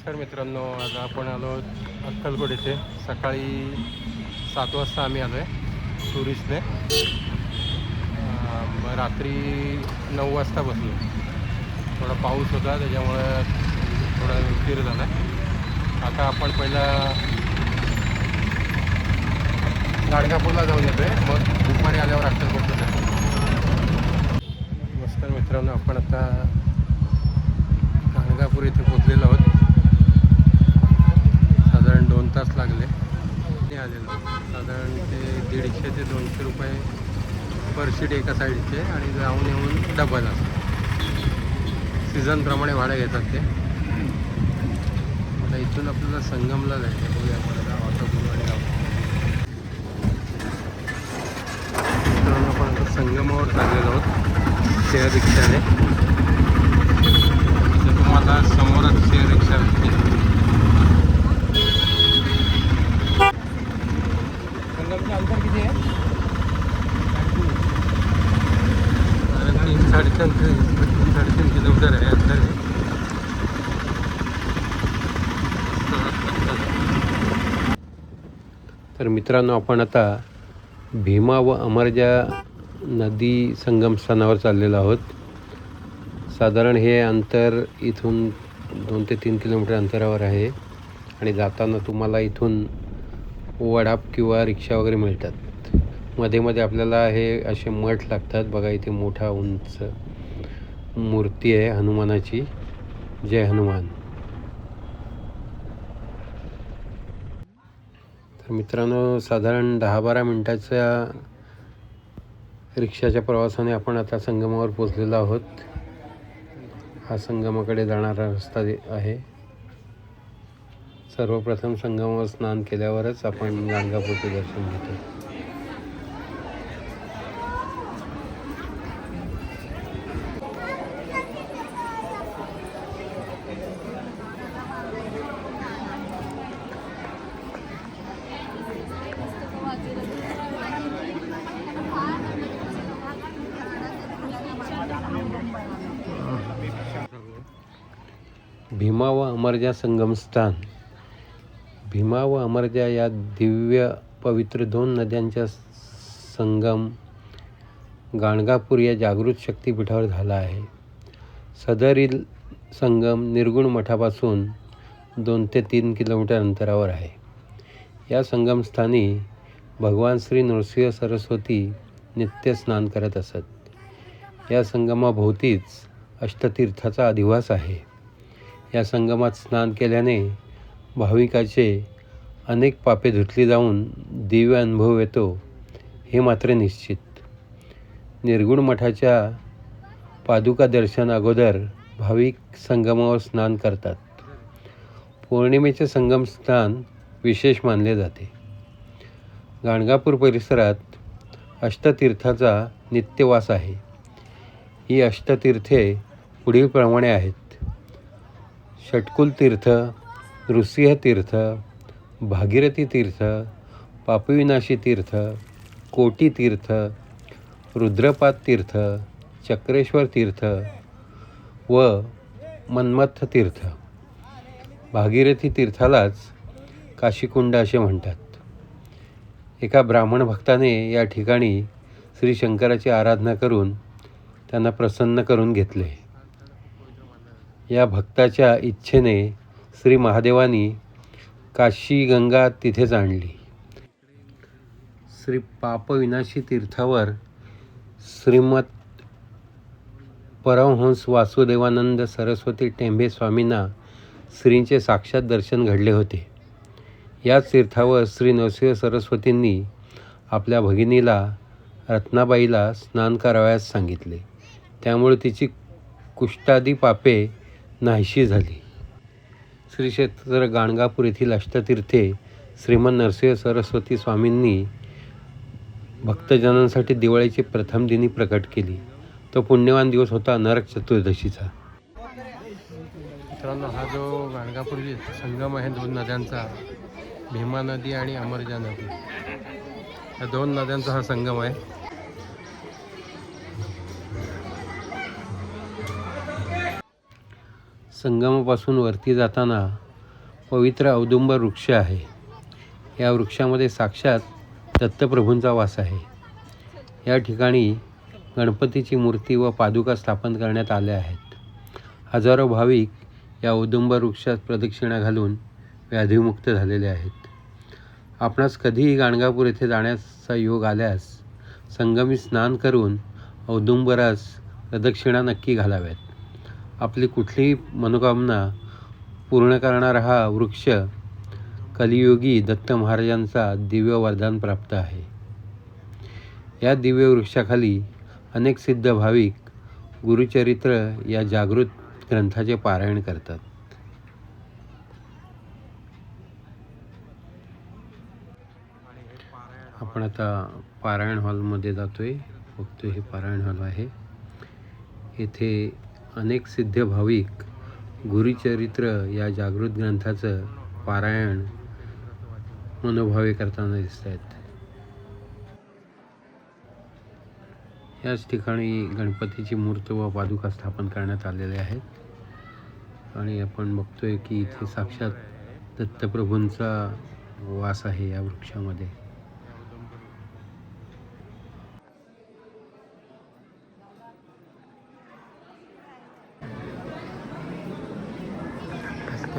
नमस्कार मित्रांनो, आज आपण आलो अक्कलकोट येथे. सकाळी 7 वाजता आम्ही आलो आहे टुरिस्टने. रात्री 9 वाजता बसलो. थोडा पाऊस होता त्याच्यामुळं थोडा उशीर झाला. आता आपण पहिला गाणगापूरला जाऊन येतो आहे, मग दुपारी आल्यावर अक्कलकोटला जातो. नमस्कार मित्रांनो, आपण आता गाणगापूर इथे पोचलेलो आहोत. साधारण 2 तास लागले आलेलो. साधारण ते 150 ते 200 रुपये पर सीट एका साईडचे, आणि जाऊन येऊन डबल असतं. सीझनप्रमाणे भाडं घेतात ते. आता इथून आपल्याला संगमला जायचं. बघूया आपण ऑटो करू आणि जाऊ. मित्रांनो, आपण आता संगमावर चाललेलो आहोत शेअर रिक्षाने. इथे तुम्हाला समोरच शेअर रिक्षा भेटते. अंतर किती आहे? 3-3.5 किलोमीटर आहे अंतर. तर मित्रांनो, आपण आता भीमा व अमरजा नदी संगम स्थानावर चाललेलो आहोत. साधारण हे अंतर इथून 2 ते 3 किलोमीटर अंतरावर आहे, आणि जाताना तुम्हाला इथून वडाप किंवा रिक्षा वगैरे मिळतात. मध्ये मध्ये आपल्याला हे असे मठ लागतात. बघा, इथे मोठा उंच मूर्ती आहे हनुमानाची. जय हनुमान. तर मित्रांनो, साधारण 10-12 मिनटाच्या रिक्षाच्या प्रवासाने आपण आता संगमावर पोचलेलो आहोत. हा संगमाकडे जाणारा रस्ता आहे. सर्वप्रथम संगमावर स्नान केल्यावरच आपण गाणगापूरचे दर्शन घेतो. भीमा व अमरजा संगमस्थान. भीमा व अमरजा या दिव्य पवित्र 2 नद्यांचा संगम गाणगापूर या जागृत शक्तिपीठावर झाला आहे. सदरील संगम निर्गुण मठापासून 2 ते 3 किलोमीटर अंतरावर आहे. या संगमस्थानी भगवान श्री नृसिंह सरस्वती नित्य स्नान करत असत. या संगमाभोवतीच अष्टतीर्थाचा अधिवास आहे. या संगमात स्नान केल्याने भाविकाचे अनेक पापे धुतली जाऊन दिव्य अनुभव येतो, हे मात्र निश्चित. निर्गुण मठाच्या पादुका दर्शन अगोदर भाविक संगमावर स्नान करतात. पौर्णिमेचे संगम स्नान विशेष मानले जाते. गाणगापूर परिसरात अष्टतीर्थाचा नित्यवास आहे. ही अष्टतीर्थे पुढील प्रमाणे आहेत: षटकुल तीर्थ, नृसिंह तीर्थ, भागीरथी तीर्थ, पापविनाशी तीर्थ, कोटी तीर्थ, रुद्रपाद तीर्थ, चक्रेश्वर तीर्थ व मन्मथ तीर्थ. भागीरथी तीर्थालाच काशीकुंड असे म्हणतात. एका ब्राह्मण भक्ताने या ठिकाणी श्री शंकराची आराधना करून त्यांना प्रसन्न करून घेतले. या भक्ताच्या इच्छेने श्री महादेवानी काशी गंगा तिथेच आणली. श्री पापविनाशी तीर्थावर श्रीमत परमहंस वासुदेवानंद सरस्वती टेंभे स्वामींना श्रींचे साक्षात दर्शन घडले होते. याच तीर्थावर श्री नृसिंह सरस्वतींनी आपल्या भगिनीला रत्नाबाईला स्नान करावयास सांगितले. त्यामुळे तिची कुष्ठादी पापे नाहीशी झाली. श्री क्षेत्र गाणगापूर येथील अष्टतीर्थे श्रीमंत नरसिंह सरस्वती स्वामींनी भक्तजनांसाठी दिवाळीची प्रथम दिनी प्रकट केली. तो पुण्यवान दिवस होता नरक चतुर्दशीचा. मित्रांनो, हा जो गाणगापूर संगम आहे 2 नद्यांचा, भीमा नदी आणि अमरजा नदी, या 2 नद्यांचा हा संगम आहे. संगमापासून वरती जाताना पवित्र औदुंबर वृक्ष आहे. या वृक्षामध्ये साक्षात दत्तप्रभूंचा वास आहे. या ठिकाणी गणपतीची मूर्ती व पादुका स्थापन करण्यात आल्या आहेत. हजारो भाविक या औदुंबर वृक्षात प्रदक्षिणा घालून व्याधीमुक्त झालेले आहेत. आपणास कधीही गाणगापूर येथे जाण्याचा योग आल्यास संगमी स्नान करून औदुंबरास प्रदक्षिणा नक्की घालाव्यात. आपली कुठलीही मनोकामना पूर्ण करणारा हा वृक्ष कलियुगी दत्त महाराजांचा दिव्य वरदान प्राप्त आहे. या दिव्य वृक्षाखाली अनेक सिद्ध भाविक गुरुचरित्र या जागृत ग्रंथाचे पारायण करतात. आपण आता पारायण हॉलमध्ये जातोय. बघतोय हे पारायण हॉल आहे. येथे अनेक सिद्ध भाविक गुरुचरित्र या जागृत ग्रंथाचं पारायण मनोभावे करताना दिसत आहेत. याच ठिकाणी गणपतीची मूर्ती व पादुका स्थापन करण्यात आलेले आहेत आणि आपण बघतोय की इथे साक्षात दत्तप्रभूंचा वास आहे या वृक्षामध्ये.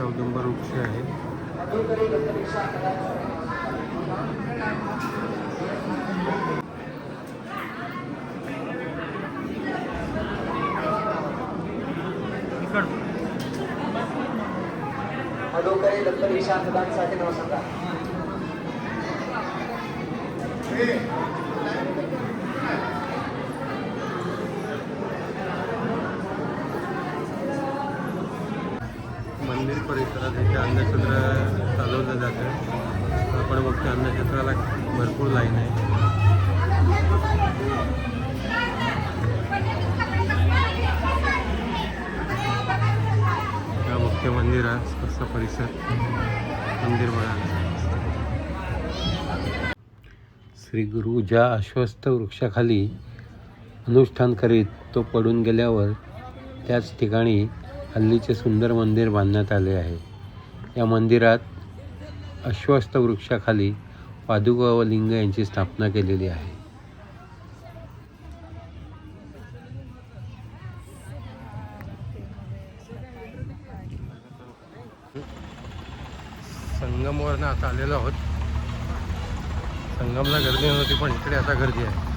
औदुंबर वृक्ष आहे. अडोकरे दत्त शांतदांसाठी नाव सांगा. मंदिर परिसरात इथे अन्नछत्र चालवलं जातं. आपण बघतो अन्नछत्राला भरपूर लाईन आहे. हा मुख्य मंदिर आहे. असा परिसर मंदिर बघा. श्री गुरु ज्या अश्वस्थ वृक्षाखाली अनुष्ठान करीत तो पडून गेल्यावर त्याच ठिकाणी हल्लीचे सुंदर मंदिर बांधण्यात आले आहे. या मंदिरात अश्वस्थ वृक्षाखाली पादुका व लिंग यांची स्थापना केलेली आहे. संगमवरनं आता आलेलो आहोत. संगमला गर्दी नव्हती पण इकडे आता गर्दी आहे.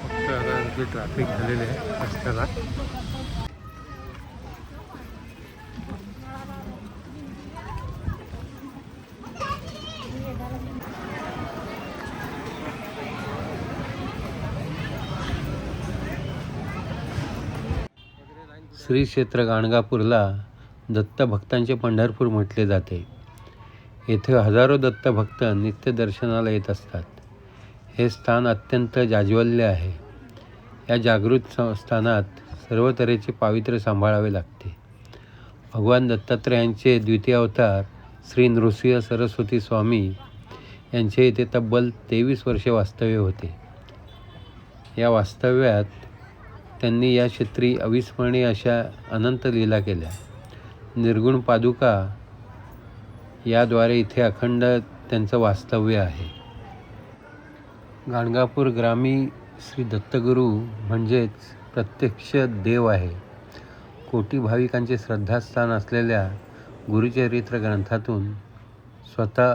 फक्त आता ट्रॅफिक झालेले आहे रस्त्याला. श्री क्षेत्र गाणगापूरला दत्तभक्तांचे पंढरपूर म्हटले जाते. येथे हजारो दत्तभक्त नित्य दर्शनाला येत असतात. हे स्थान अत्यंत जाज्वल्य आहे. या जागृत स्थानात सर्व तऱ्हेचे पावित्र्य सांभाळावे लागते. भगवान दत्तात्रयांचे द्वितीय अवतार श्री नृसिंह सरस्वती स्वामी यांचे येथे तब्बल 23 वर्षे वास्तव्य होते. या वास्तव्यात त्यांनी या क्षेत्री अविस्मरणीय अशा अनंत लीला केल्या. निर्गुण पादुका याद्वारे इथे अखंड त्यांचं वास्तव्य आहे. गाणगापूर ग्रामी श्री दत्तगुरू म्हणजेच प्रत्यक्ष देव आहे. कोटी भाविकांचे श्रद्धास्थान असलेल्या गुरुचरित्र ग्रंथातून स्वतः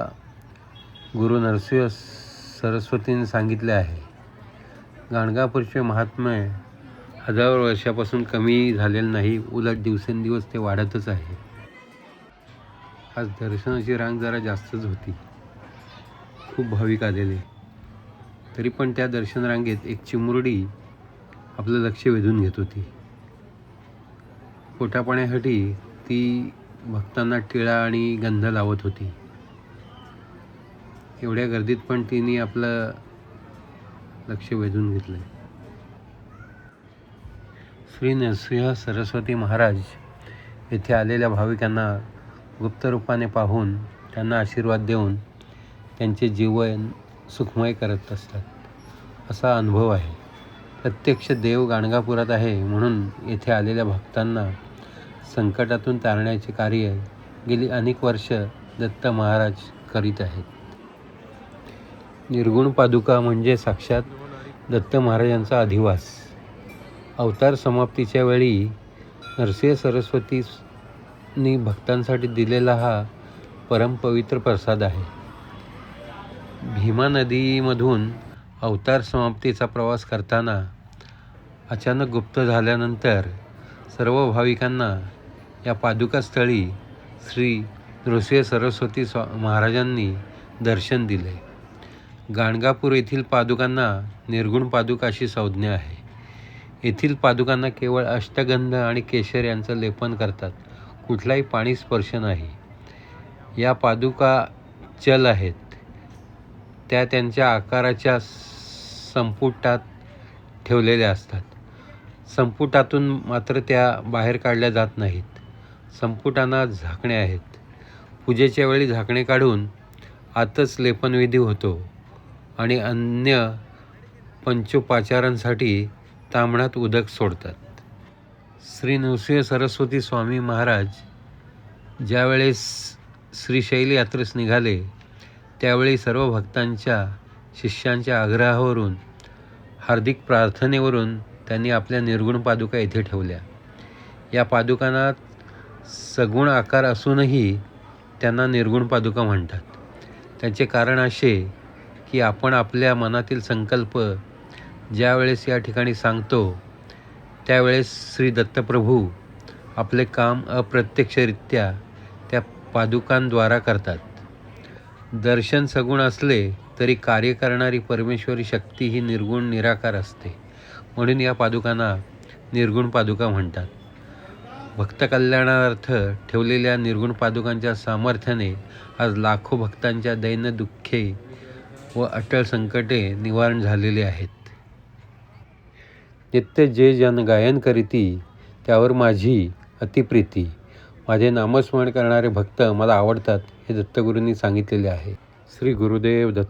गुरु नरसिंह सरस्वतींनी सांगितले आहे. गाणगापूरचे महात्म्य हजारो वर्षापासून कमी झालेलं नाही, उलट दिवसेंदिवस ते वाढतच आहे. आज दर्शनाची रांग जरा जास्तच होती. खूप भाविक आलेले. तरी पण त्या दर्शन रांगेत एक चिमुरडी आपलं लक्ष वेधून घेत होती. पोटापाण्यासाठी ती भक्तांना टिळा आणि गंध लावत होती. एवढ्या गर्दीत पण तिने आपलं लक्ष वेधून घेतलं. श्री नरसिंह सरस्वती महाराज येथे आलेल्या भाविकांना गुप्त रूपाने पाहून त्यांना आशीर्वाद देऊन त्यांचे जीवन सुखमय करत असतात. असा अनुभव आहे. प्रत्यक्ष देव गाणगापुरात आहे म्हणून येथे आलेल्या भक्तांना संकटातून तारण्याचे कार्य गेली अनेक वर्ष दत्त महाराज करीत आहेत. निर्गुण पादुका म्हणजे साक्षात दत्त महाराजांचा अधिवास. अवतार समाप्तीच्या वेळी नरसिंह सरस्वतींनी भक्तांसाठी दिलेला हा परमपवित्र प्रसाद आहे. भीमा नदीमधून अवतार समाप्तीचा प्रवास करताना अचानक गुप्त झाल्यानंतर सर्व भाविकांना या पादुकास्थळी श्री नृसिंह सरस्वती महाराजांनी दर्शन दिले. गाणगापूर येथील पादुकांना निर्गुण पादुका अशी संज्ञा आहे. येथील पादुकांना केवळ अष्टगंध आणि केशर यांचं लेपन करतात. कुठलाही पाणी स्पर्श नाही. या पादुका चल आहेत. त्या त्यांच्या आकाराच्या संपुटात ठेवलेल्या असतात. संपुटातून मात्र त्या बाहेर काढल्या जात नाहीत. संपुटांना झाकणे आहेत. पूजेच्या वेळी झाकणे काढून आतच लेपनविधी होतो आणि अन्य पंचोपचारांसाठी ताम्हणात उदक सोडतात. श्री नृसिंह सरस्वती स्वामी महाराज ज्यावेळेस श्रीशैल यात्रेस निघाले त्यावेळी सर्व भक्तांच्या शिष्यांच्या आग्रहावरून हार्दिक प्रार्थनेवरून त्यांनी आपल्या निर्गुण पादुका येथे ठेवल्या. या पादुकांना सगुण आकार असूनही त्यांना निर्गुण पादुका म्हणतात. त्याचे कारण असे की आपण आपल्या मनातील संकल्प ज्यावेळेस या ठिकाणी सांगतो त्यावेळेस श्री दत्तप्रभू आपले काम अप्रत्यक्षरित्या त्या पादुकांद्वारा करतात. दर्शन सगुण असले तरी कार्य करणारी परमेश्वरी शक्ती ही निर्गुण निराकार असते. म्हणून या पादुकांना निर्गुण पादुका म्हणतात. भक्त कल्याणार्थ ठेवलेल्या निर्गुण पादुकांच्या सामर्थ्याने आज लाखो भक्तांच्या दैन्य दुःखे व अटळ संकटे निवारण झालेली आहेत. नित्य जे जन गायन करीती त्यावर माझी अतिप्रीती. माझे नामस्मरण करणारे भक्त मला आवडतात हे दत्तगुरूंनी सांगितलेले आहे. श्री गुरुदेव दत्त.